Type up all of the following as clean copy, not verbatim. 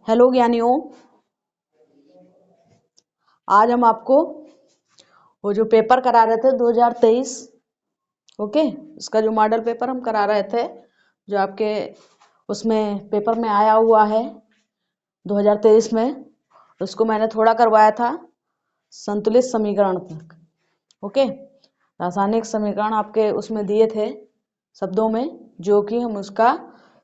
Hello ज्ञानियों, आज हम आपको वो जो पेपर करा रहे थे 2023, ओके, उसका जो मॉडल पेपर हम करा रहे थे, जो आपके उसमें पेपर में आया हुआ है 2023 में, उसको मैंने थोड़ा करवाया था संतुलित समीकरण तक। ओके, रासायनिक समीकरण आपके उसमें दिए थे शब्दों में, जो कि हम उसका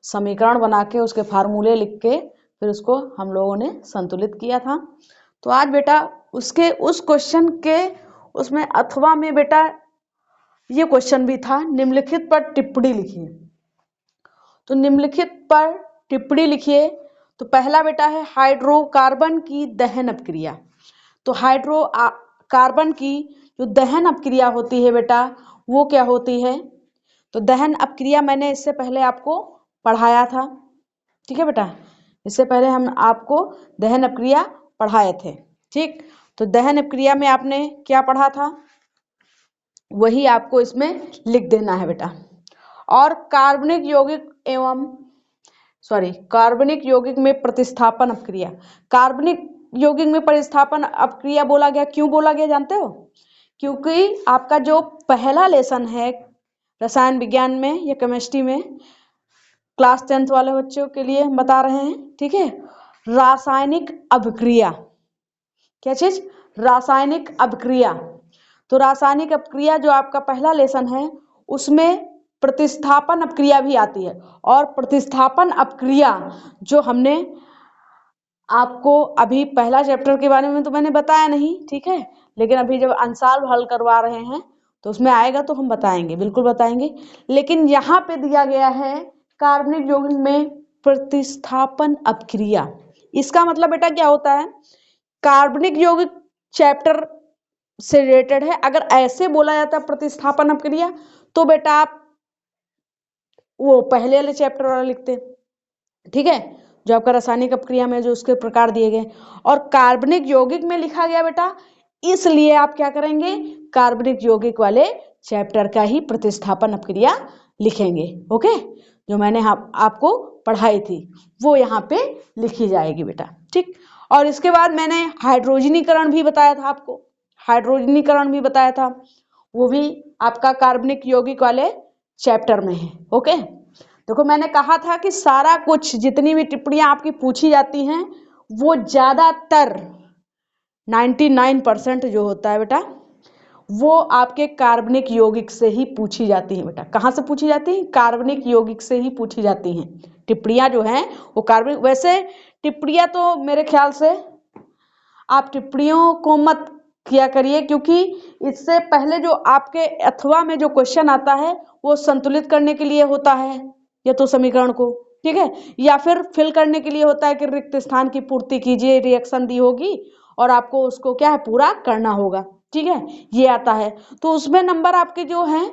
समीकरण बना के उसके फार्मूले लिख के फिर उसको हम लोगों ने संतुलित किया था। तो आज बेटा उसके उस क्वेश्चन के उसमें अथवा में बेटा ये क्वेश्चन भी था, निम्नलिखित पर टिप्पणी लिखिए। तो निम्नलिखित पर टिप्पणी लिखिए। तो पहला बेटा है हाइड्रोकार्बन की दहन अपक्रिया। तो हाइड्रोकार्बन की जो दहन अपक्रिया होती है बेटा, वो क्या होती है? तो दहन अपक्रिया मैंने इससे पहले आपको पढ़ाया था, ठीक है बेटा, इससे पहले हम आपको दहन अपक्रिया पढ़ाए थे, ठीक। तो दहन अपक्रिया में आपने क्या पढ़ा था वही आपको इसमें लिख देना है बेटा। और कार्बनिक यौगिक में प्रतिस्थापन अपक्रिया। कार्बनिक यौगिक में प्रतिस्थापन अपक्रिया बोला गया, क्यों बोला गया जानते हो? क्योंकि आपका जो पहला लेसन है रसायन विज्ञान में या केमिस्ट्री में, क्लास 10th वाले बच्चों के लिए हम बता रहे हैं, ठीक है। रासायनिक अभिक्रिया, क्या चीज? रासायनिक अभिक्रिया। तो रासायनिक अपक्रिया जो आपका पहला लेसन है उसमें प्रतिस्थापन अपक्रिया भी आती है। और प्रतिस्थापन अपक्रिया जो हमने आपको अभी पहला चैप्टर के बारे में तो मैंने बताया नहीं, ठीक है, लेकिन अभी जब अंशाल हल करवा रहे हैं तो उसमें आएगा तो हम बताएंगे, बिल्कुल बताएंगे। लेकिन यहाँ पे दिया गया है कार्बनिक यौगिक में प्रतिस्थापन अपक्रिया। इसका मतलब बेटा क्या होता है? कार्बनिक यौगिक चैप्टर से रिलेटेड है। अगर ऐसे बोला जाता है प्रतिस्थापन अपक्रिया तो बेटा आप वो पहले वाले चैप्टर वाला लिखते, ठीक है, जो आपका रासायनिक अपक्रिया में जो उसके प्रकार दिए गए। और कार्बनिक यौगिक में लिखा गया बेटा, इसलिए आप क्या करेंगे? कार्बनिक यौगिक वाले चैप्टर का ही प्रतिस्थापन अपक्रिया लिखेंगे। ओके, जो मैंने आपको पढ़ाई थी वो यहाँ पे लिखी जाएगी बेटा, ठीक। और इसके बाद मैंने हाइड्रोजनीकरण भी बताया था आपको, हाइड्रोजनीकरण भी बताया था, वो भी आपका कार्बनिक यौगिक वाले चैप्टर में है। ओके, देखो मैंने कहा था कि सारा कुछ जितनी भी टिप्पणियां आपकी पूछी जाती हैं वो ज्यादातर 99% जो होता है बेटा वो आपके कार्बनिक यौगिक से ही पूछी जाती हैं बेटा। कहाँ से पूछी जाती हैं? कार्बनिक यौगिक से ही पूछी जाती हैं टिप्पणियां जो हैं वो कार्बनिक। वैसे टिप्पणियां तो मेरे ख्याल से आप टिप्पणियों को मत किया करिए, क्योंकि इससे पहले जो आपके अथवा में जो क्वेश्चन आता है वो संतुलित करने के लिए होता है या तो समीकरण को, ठीक है, या फिर फिल करने के लिए होता है कि रिक्त स्थान की पूर्ति कीजिए, रिएक्शन दी होगी और आपको उसको क्या है पूरा करना होगा, ठीक है, ये आता है। तो उसमें नंबर आपके जो हैं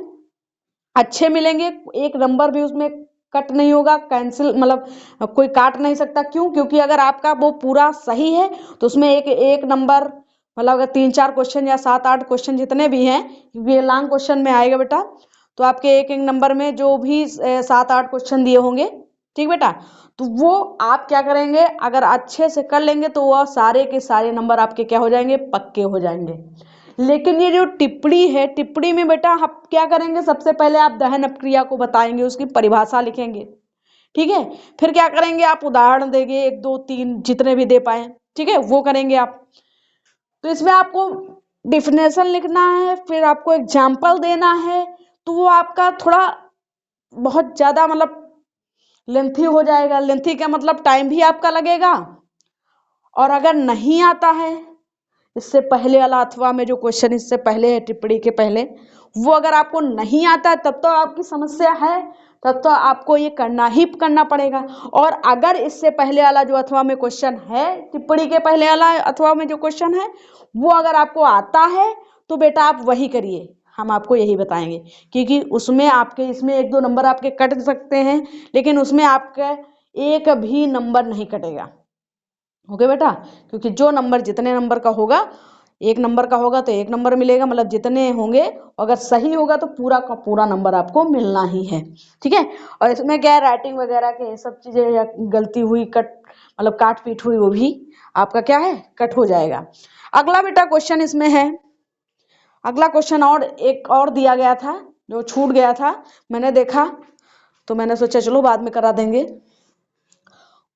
अच्छे मिलेंगे, एक नंबर भी उसमें कट नहीं होगा, कैंसिल मतलब कोई काट नहीं सकता। क्यों? क्योंकि अगर आपका वो पूरा सही है तो उसमें एक एक नंबर, मतलब अगर 3-4 क्वेश्चन या 7-8 क्वेश्चन जितने भी हैं, क्योंकि ये लॉन्ग क्वेश्चन में आएगा बेटा, तो आपके एक एक नंबर में जो भी 7-8 क्वेश्चन दिए होंगे, ठीक बेटा, तो वो आप क्या करेंगे अगर अच्छे से कर लेंगे तो वह सारे के सारे नंबर आपके क्या हो जाएंगे? पक्के हो जाएंगे। लेकिन ये जो टिप्पणी है, टिप्पणी में बेटा आप क्या करेंगे? सबसे पहले आप दहन अपक्रिया को बताएंगे, उसकी परिभाषा लिखेंगे, ठीक है, फिर क्या करेंगे आप उदाहरण देंगे 1 2 3 जितने भी दे पाए, ठीक है, वो करेंगे आप। तो इसमें आपको डिफिनेशन लिखना है, फिर आपको एग्जाम्पल देना है, तो वो आपका थोड़ा बहुत ज्यादा मतलब लेंथी हो जाएगा। लेंथी का मतलब टाइम भी आपका लगेगा। और अगर नहीं आता है इससे पहले वाला अथवा में जो क्वेश्चन इससे पहले है टिप्पणी के पहले, वो अगर आपको नहीं आता है तब तो आपकी समस्या है, तब तो आपको ये करना ही करना पड़ेगा। और अगर इससे पहले वाला जो अथवा में क्वेश्चन है, टिप्पणी के पहले वाला अथवा में जो क्वेश्चन है वो अगर आपको आता है तो बेटा आप वही करिए, हम आपको यही बताएंगे। क्योंकि उसमें आपके इसमें 1-2 नंबर आपके कट सकते हैं, लेकिन उसमें आपका एक भी नंबर नहीं कटेगा। ओके बेटा, क्योंकि जो नंबर जितने नंबर का होगा 1 नंबर का होगा तो 1 नंबर मिलेगा, मतलब जितने होंगे अगर सही होगा तो पूरा का पूरा नंबर आपको मिलना ही है। ठीक है, और इसमें क्या राइटिंग वगैरह के ये सब चीजें या गलती हुई कट मतलब काट पीट हुई वो भी आपका क्या है कट हो जाएगा। अगला बेटा क्वेश्चन इसमें है, अगला क्वेश्चन और एक और दिया गया था जो छूट गया था, मैंने देखा तो मैंने सोचा चलो बाद में करा देंगे।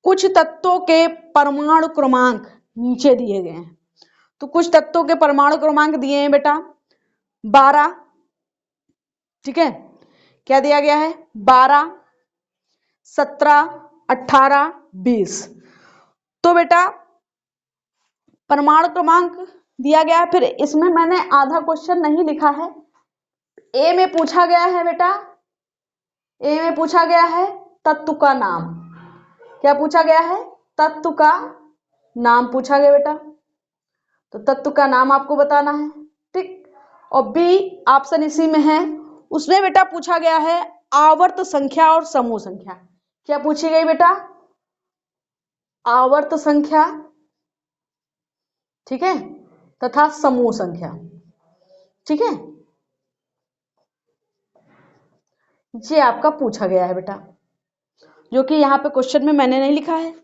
कुछ तत्वों के परमाणु क्रमांक नीचे दिए गए हैं, तो कुछ तत्वों के परमाणु क्रमांक दिए हैं बेटा 12। ठीक है, क्या दिया गया है 12, 17, 18, 20। तो बेटा परमाणु क्रमांक दिया गया है, फिर इसमें मैंने आधा क्वेश्चन नहीं लिखा है। ए में पूछा गया है बेटा, ए में पूछा गया है तत्व का नाम। क्या पूछा गया है तत्व का नाम पूछा गया बेटा, तो तत्व का नाम आपको बताना है। ठीक, और बी ऑप्शन इसी में है, उसमें बेटा पूछा गया है आवर्त संख्या और समूह संख्या। क्या पूछी गई बेटा आवर्त संख्या, ठीक है, तथा समूह संख्या। ठीक है, ये आपका पूछा गया है बेटा, जो कि यहाँ पे क्वेश्चन में मैंने नहीं लिखा है।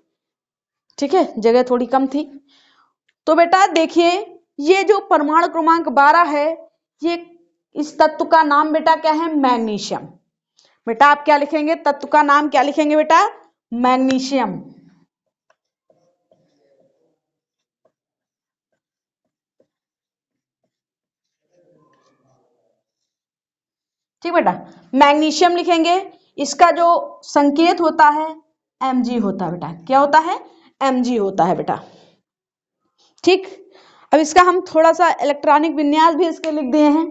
ठीक है, जगह थोड़ी कम थी। तो बेटा देखिए ये जो परमाणु क्रमांक 12 है, ये इस तत्व का नाम बेटा क्या है मैग्नीशियम। बेटा आप क्या लिखेंगे तत्व का नाम क्या लिखेंगे बेटा मैग्नीशियम। ठीक बेटा, मैग्नीशियम लिखेंगे। इसका जो संकेत होता है Mg होता है बेटा। क्या होता है Mg होता है बेटा। ठीक, अब इसका हम थोड़ा सा इलेक्ट्रॉनिक विन्यास भी इसके लिख दिए हैं,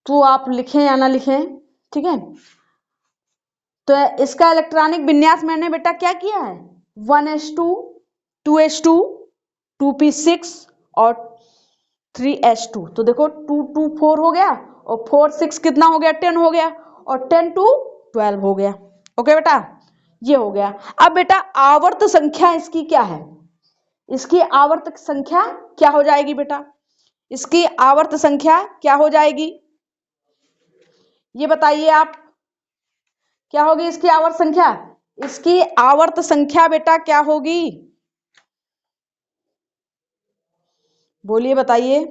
तो आप लिखें या ना लिखें। ठीक है, तो इसका इलेक्ट्रॉनिक विन्यास मैंने बेटा क्या किया है 1s2 2s2 2p6 और 3s2। तो देखो 2 2 4 हो गया और 4 6 कितना हो गया 10 हो गया और 10 2 12 हो गया। ओके बेटा, ये हो गया। अब बेटा आवर्त संख्या इसकी क्या है, इसकी आवर्त संख्या क्या हो जाएगी बेटा, इसकी आवर्त संख्या क्या हो जाएगी ये बताइए आप, क्या होगी इसकी आवर्त संख्या, इसकी आवर्त संख्या बेटा क्या होगी बोलिए बताइए।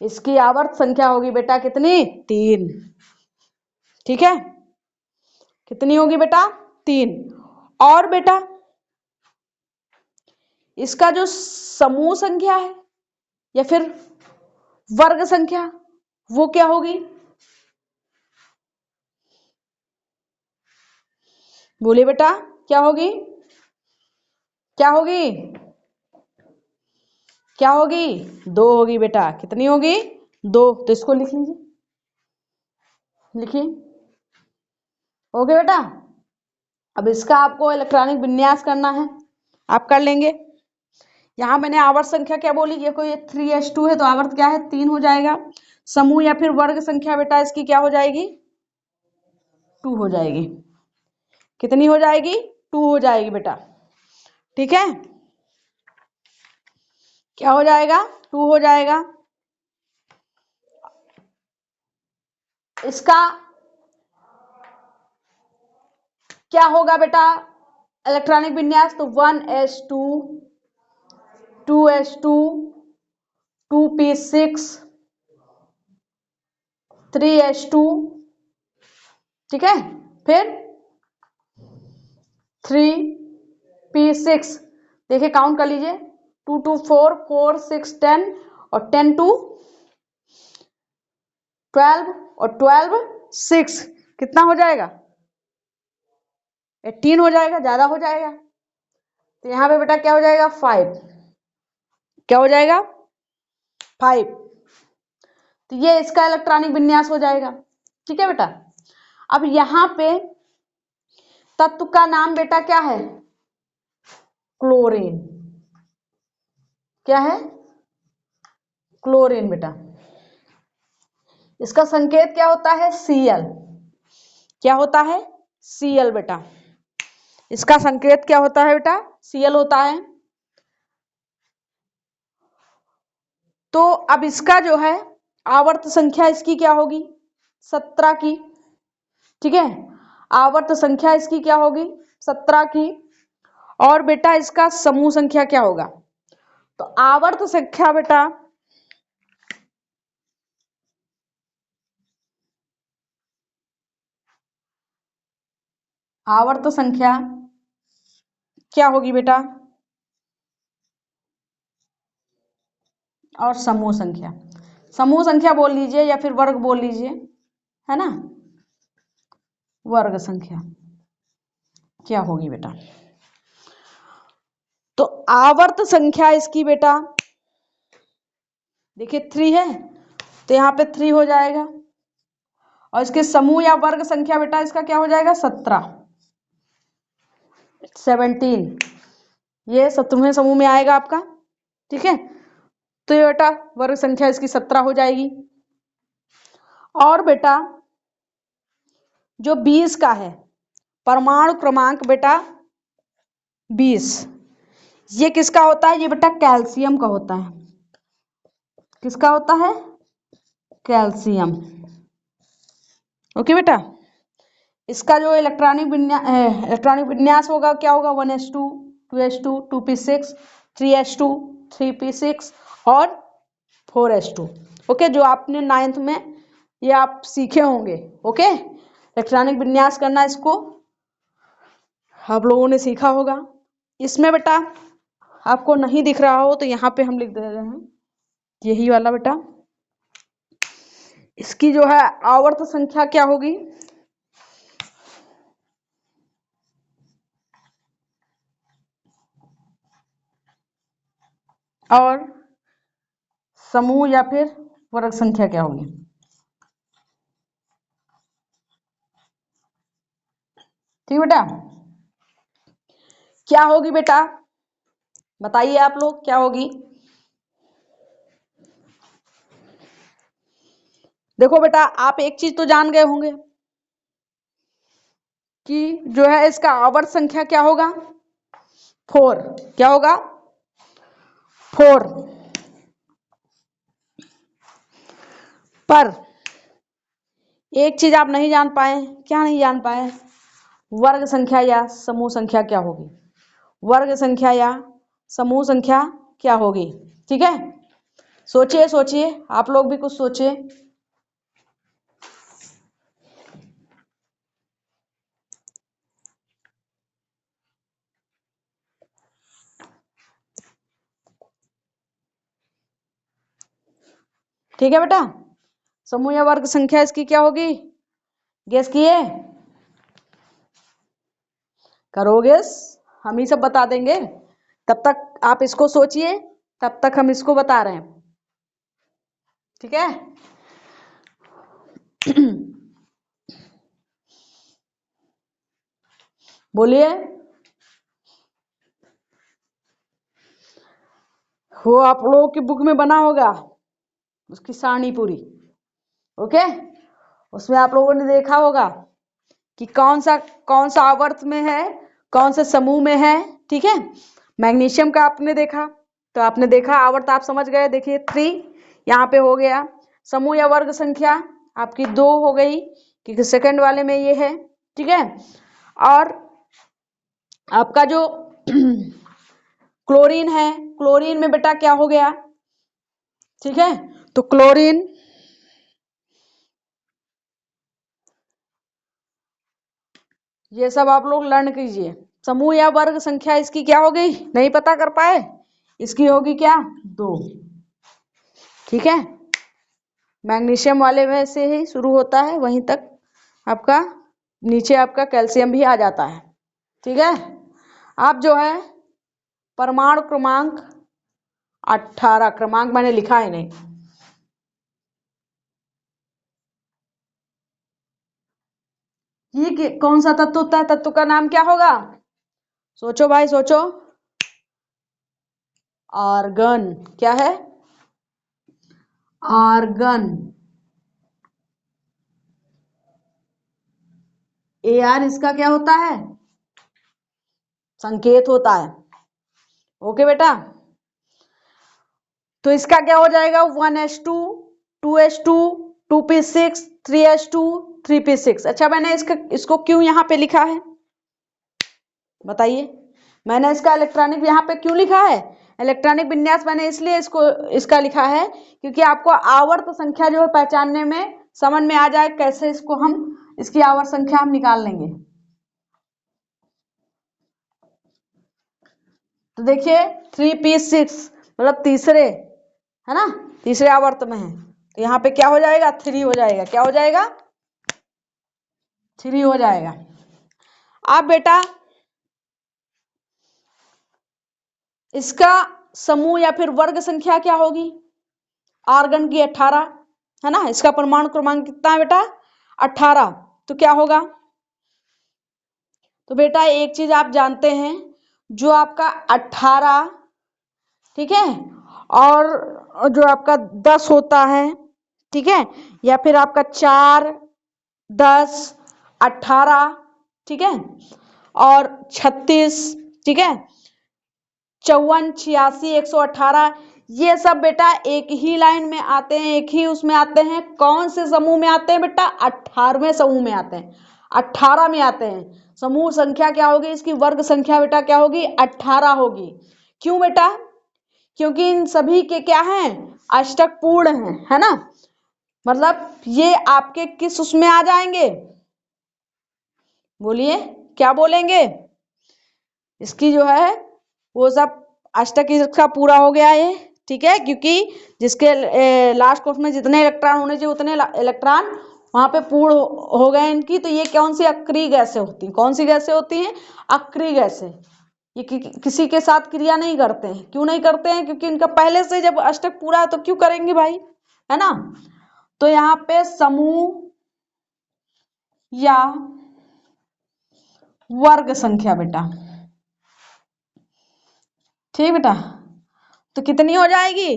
इसकी आवर्त संख्या होगी बेटा कितनी 3। ठीक है, कितनी होगी बेटा 3। और बेटा इसका जो समूह संख्या है या फिर वर्ग संख्या वो क्या होगी बोलिए बेटा, क्या होगी, क्या होगी, क्या होगी 2 होगी बेटा। कितनी होगी 2। तो इसको लिख लीजिए, लिखिए। ओके बेटा, अब इसका आपको इलेक्ट्रॉनिक विन्यास करना है, आप कर लेंगे। यहां मैंने आवर्त संख्या क्या बोली, ये कोई 3s2 है तो आवर्त क्या है 3 हो जाएगा। समूह या फिर वर्ग संख्या बेटा इसकी क्या हो जाएगी 2 हो जाएगी। कितनी हो जाएगी 2 हो जाएगी बेटा। ठीक है, क्या हो जाएगा 2 हो जाएगा। इसका क्या होगा बेटा इलेक्ट्रॉनिक विन्यास, तो 1s2 2s2 2p6 3s2। ठीक है, फिर 3p6, देखिए काउंट कर लीजिए 2 2 4 4 6 10 और 10 2 12 और 12 6 कितना हो जाएगा 18 हो जाएगा, ज्यादा हो जाएगा। तो यहाँ पे बेटा क्या हो जाएगा 5, क्या हो जाएगा 5। तो ये इसका इलेक्ट्रॉनिक विन्यास हो जाएगा। ठीक है बेटा, अब यहां पे तत्व का नाम बेटा क्या है क्लोरीन। क्या है क्लोरीन बेटा। इसका संकेत क्या होता है? Cl। क्या होता है? Cl बेटा। इसका संकेत क्या होता है बेटा? Cl होता है। तो अब इसका जो है आवर्त संख्या इसकी क्या होगी? 17 की। ठीक है, आवर्त संख्या इसकी क्या होगी? 17 की। और बेटा इसका समूह संख्या क्या होगा? तो आवर्त संख्या बेटा, आवर्त संख्या क्या होगी बेटा? और समूह संख्या, समूह संख्या बोल लीजिए या फिर वर्ग बोल लीजिए, है ना, वर्ग संख्या क्या होगी बेटा? तो आवर्त संख्या इसकी बेटा देखिए 3 है, तो यहाँ पे 3 हो जाएगा। और इसके समूह या वर्ग संख्या बेटा इसका क्या हो जाएगा? 17, 17, ये 17वें समूह में आएगा आपका। ठीक है, तो ये बेटा वर्ग संख्या इसकी 17 हो जाएगी। और बेटा जो 20 का है परमाणु क्रमांक बेटा 20, ये किसका होता है? ये बेटा कैल्शियम का होता है। किसका होता है? कैल्शियम। ओके बेटा, इसका जो इलेक्ट्रॉनिक विन्यास होगा क्या होगा? 1s2, 2s2, 2p6, 3s2, 3p6 और 4s2। ओके, जो आपने 9th में ये आप सीखे होंगे। ओके, इलेक्ट्रॉनिक विन्यास करना इसको आप लोगों ने सीखा होगा। इसमें बेटा आपको नहीं दिख रहा हो तो यहाँ पे हम लिख दे रहे हैं, यही वाला बेटा। इसकी जो है आवर्त संख्या क्या होगी? और समूह या फिर वर्ग संख्या क्या होगी? ठीक बेटा, क्या होगी बेटा? बताइए आप लोग क्या होगी? देखो बेटा, आप एक चीज तो जान गए होंगे कि जो है इसका आवर्त संख्या क्या होगा? 4। क्या होगा? 4। पर एक चीज आप नहीं जान पाए। क्या नहीं जान पाए? वर्ग संख्या या समूह संख्या क्या होगी? वर्ग संख्या या समूह संख्या क्या होगी? ठीक है, सोचिए सोचिए, आप लोग भी कुछ सोचिए। ठीक है बेटा, समूह या वर्ग संख्या इसकी क्या होगी? गेस किए? करो गेस, हम ही सब बता देंगे। तब तक आप इसको सोचिए, तब तक हम इसको बता रहे हैं। ठीक है बोलिए। वो आप लोगों की बुक में बना होगा उसकी सारणी पूरी। ओके, उसमें आप लोगों ने देखा होगा कि कौन सा आवर्त में है, कौन से समूह में है। ठीक है, मैग्नीशियम का आपने देखा, तो आपने देखा आवर्त आप समझ गए। देखिए 3 यहाँ पे हो गया। समूह या वर्ग संख्या आपकी 2 हो गई क्योंकि सेकंड वाले में ये है। ठीक है, और आपका जो क्लोरीन है, क्लोरीन में बेटा क्या हो गया? ठीक है, तो क्लोरीन ये सब आप लोग लर्न कीजिए। समूह या वर्ग संख्या इसकी क्या हो गई? नहीं पता कर पाए? इसकी होगी क्या? 2। ठीक है, मैग्नीशियम वाले में से ही शुरू होता है, वहीं तक आपका नीचे आपका कैल्शियम भी आ जाता है। ठीक है, आप जो है परमाणु क्रमांक 18, क्रमांक मैंने लिखा है नहीं। ये कौन सा तत्व होता है? तत्व का नाम क्या होगा? सोचो भाई सोचो। आर्गन। क्या है? आर्गन। AR इसका क्या होता है? संकेत होता है। ओके बेटा, तो इसका क्या हो जाएगा? 1s2, 2s2, 2p6, 3s2, 3p6। अच्छा, मैंने इसको क्यों यहाँ पे लिखा है बताइए? मैंने इसका इलेक्ट्रॉनिक यहाँ पे क्यों लिखा है? इलेक्ट्रॉनिक विन्यास मैंने इसलिए इसका लिखा है क्योंकि आपको आवर्त संख्या जो है पहचानने में समझ में आ जाए कैसे इसको हम इसकी आवर्त संख्या हम निकाल लेंगे। तो देखिए 3p6 मतलब तीसरे, है ना, तीसरे आवर्त में है, तो यहाँ पे क्या हो जाएगा? 3 हो जाएगा। क्या हो जाएगा? 3 हो जाएगा। अब बेटा इसका समूह या फिर वर्ग संख्या क्या होगी? आर्गन की 18, है ना। इसका परमाणु क्रमांक कितना है बेटा? 18। तो क्या होगा? तो बेटा एक चीज आप जानते हैं, जो आपका 18, ठीक है, और जो आपका 10 होता है, ठीक है, या फिर आपका 4, 10, 18, ठीक है, और 36, ठीक है, 54, 86, 118, ये सब बेटा एक ही लाइन में आते हैं, एक ही उसमें आते हैं। कौन से समूह में आते हैं बेटा? 18वें समूह में आते हैं, 18 में आते हैं। समूह संख्या क्या होगी इसकी? वर्ग संख्या बेटा क्या होगी? 18 होगी। क्यों बेटा? क्योंकि इन सभी के क्या हैं? अष्टक पूर्ण हैं, है ना। मतलब ये आपके किस उसमें आ जाएंगे? बोलिए, क्या बोलेंगे? इसकी जो है वो सब अष्टक इसका पूरा हो गया है, ठीक है, क्योंकि जिसके लास्ट कोर्स में जितने इलेक्ट्रॉन होने चाहिए उतने इलेक्ट्रॉन वहां पे पूर्ण हो गए इनकी। तो ये कौन सी अक्रिय गैसें होती हैं? कौन सी गैसें होती हैं? अक्रिय गैसें। ये किसी के साथ क्रिया नहीं करते हैं। क्यों नहीं करते हैं? क्योंकि इनका पहले से जब अष्टक पूरा है तो क्यों करेंगे भाई, है ना। तो यहाँ पे समूह या वर्ग संख्या बेटा, ठीक बेटा, तो कितनी हो जाएगी?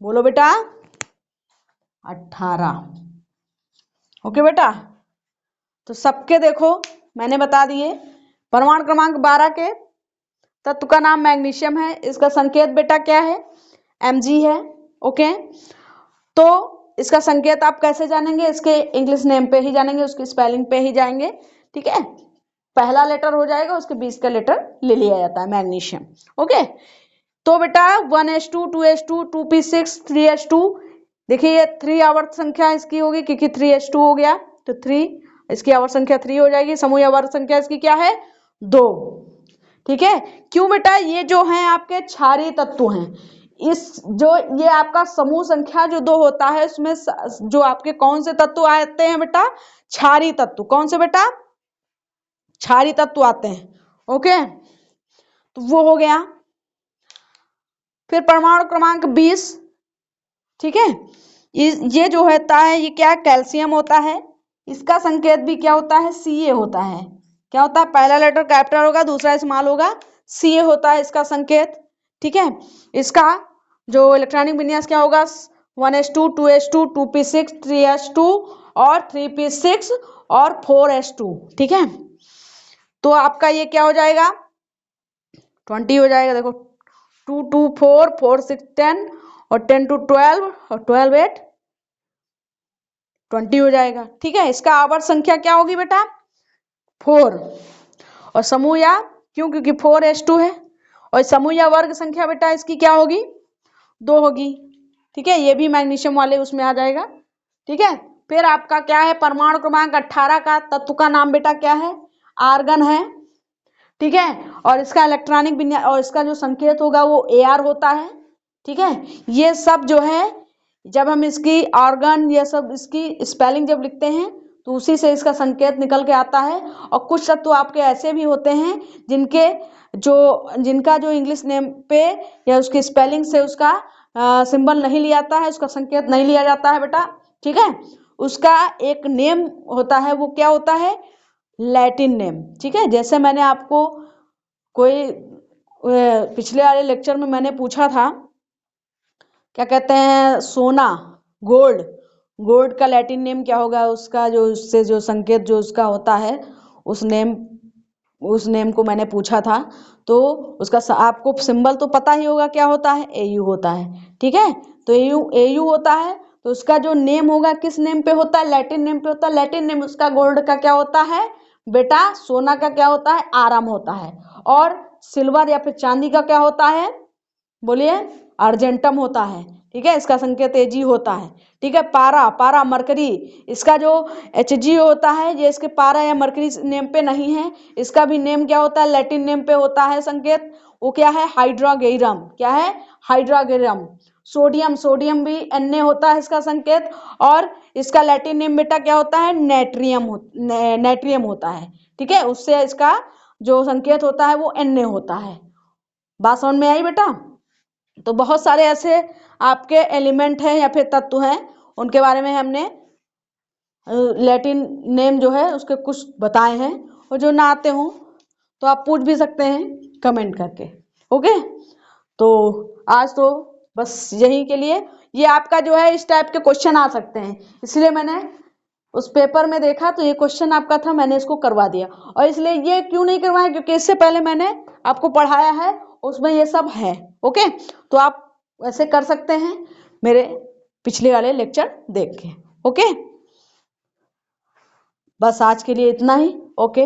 बोलो बेटा, 18। ओके बेटा, तो सबके देखो मैंने बता दिए। परमाणु क्रमांक 12 के तत्व का नाम मैग्नीशियम है। इसका संकेत बेटा क्या है? Mg है। ओके, तो इसका संकेत आप कैसे जानेंगे? इसके इंग्लिश नेम पे ही जानेंगे, उसकी स्पेलिंग पे ही जाएंगे, ठीक है। पहला लेटर हो जाएगा, उसके 20 का लेटर ले लिया जाता है, मैग्नीशियम। ओके, तो बेटा 1s2, 2s2, 2p6, 3s2, देखिए ये 3 आवर्त संख्या इसकी होगी क्योंकि 3s2 हो गया, तो 3 इसकी आवर्त संख्या 3 हो जाएगी। समूह आवर्त संख्या इसकी क्या है? 2, ठीक है। क्यों बेटा? ये जो है आपके क्षारीय तत्व हैं। इस जो ये आपका समूह संख्या जो 2 होता है उसमें जो आपके कौन से तत्व आते हैं बेटा? क्षारीय तत्व। कौन से बेटा? क्षारीय तत्व आते हैं। ओके, तो वो हो गया। फिर परमाणु क्रमांक 20, ठीक है, ये जो होता है ये क्या? कैल्शियम होता है। इसका संकेत भी क्या होता है? Ca होता है। क्या होता है? पहला लेटर कैपिटल होगा, दूसरा स्मॉल होगा, Ca होता है इसका संकेत, ठीक है। इसका जो इलेक्ट्रॉनिक विन्यास क्या होगा? 1s2, 2s2, 2p6, 3s2 और 3p6 और 4s2, ठीक है। तो आपका ये क्या हो जाएगा? 20 हो जाएगा। देखो 2 2 4, 4 6 10 और 10 2 12 और 12 8 20 हो जाएगा, ठीक है। इसका आवर्त संख्या क्या होगी बेटा? 4। और समूह या क्यों? क्योंकि 4s2 है। और समूह या वर्ग संख्या बेटा इसकी क्या होगी? 2 होगी, ठीक है। ये भी मैग्नीशियम वाले उसमें आ जाएगा, ठीक है। फिर आपका क्या है? परमाणु क्रमांक 18 का तत्व का नाम बेटा क्या है? आर्गन है, ठीक है। और इसका इलेक्ट्रॉनिक विन्यास और इसका जो संकेत होगा वो AR होता है, ठीक है। ये सब जो है जब हम इसकी ऑर्गन ये सब इसकी स्पेलिंग जब लिखते हैं तो उसी से इसका संकेत निकल के आता है। और कुछ तत्व आपके ऐसे भी होते हैं जिनका जो इंग्लिश नेम पे या उसकी स्पेलिंग से उसका सिंबल नहीं लिया जाता है, उसका संकेत नहीं लिया जाता है बेटा, ठीक है। उसका एक नेम होता है, वो क्या होता है? लैटिन नेम, ठीक है। जैसे मैंने आपको कोई पिछले वाले लेक्चर में मैंने पूछा था क्या कहते हैं? सोना, गोल्ड, गोल्ड का लैटिन नेम क्या होगा, उसका जो उससे जो संकेत जो उसका होता है, उस नेम को मैंने पूछा था। तो उसका आपको सिंबल तो पता ही होगा क्या होता है, एयू होता है। ठीक है, तो एयू एयू होता है, तो उसका जो नेम होगा किस नेम पे होता है, लैटिन नेम पे होता है। लैटिन नेम उसका गोल्ड का क्या होता है बेटा, सोना का क्या होता है, आराम होता है। और सिल्वर या फिर चांदी का क्या होता है, बोलिए, अर्जेंटम होता है। ठीक है, इसका संकेत एजी होता है। ठीक है, पारा, पारा मरकरी, इसका जो एचजी होता है, ये इसके पारा या मरकरी नेम पे नहीं है। इसका भी नेम क्या होता है, लैटिन नेम पे होता है संकेत, वो क्या है, हाइड्रागेरम। क्या है, हाइड्रागेरम। सोडियम, सोडियम भी Na होता है इसका संकेत। और इसका लैटिन नेम बेटा क्या होता है, नेट्रियम नेट्रियम होता है। ठीक है, उससे इसका जो संकेत होता है वो Na होता है। बात समझ में आई बेटा। तो बहुत सारे ऐसे आपके एलिमेंट हैं या फिर तत्व हैं, उनके बारे में हमने लैटिन नेम जो है उसके कुछ बताए हैं। और जो ना आते हो तो आप पूछ भी सकते हैं कमेंट करके। ओके, तो आज तो बस यही के लिए। ये आपका जो है इस टाइप के क्वेश्चन आ सकते हैं, इसलिए मैंने उस पेपर में देखा तो ये क्वेश्चन आपका था, मैंने इसको करवा दिया। और इसलिए ये क्यों नहीं करवाया, क्योंकि इससे पहले मैंने आपको पढ़ाया है, उसमें ये सब है। ओके, तो आप ऐसे कर सकते हैं मेरे पिछले वाले लेक्चर देख के। ओके, बस आज के लिए इतना ही। ओके।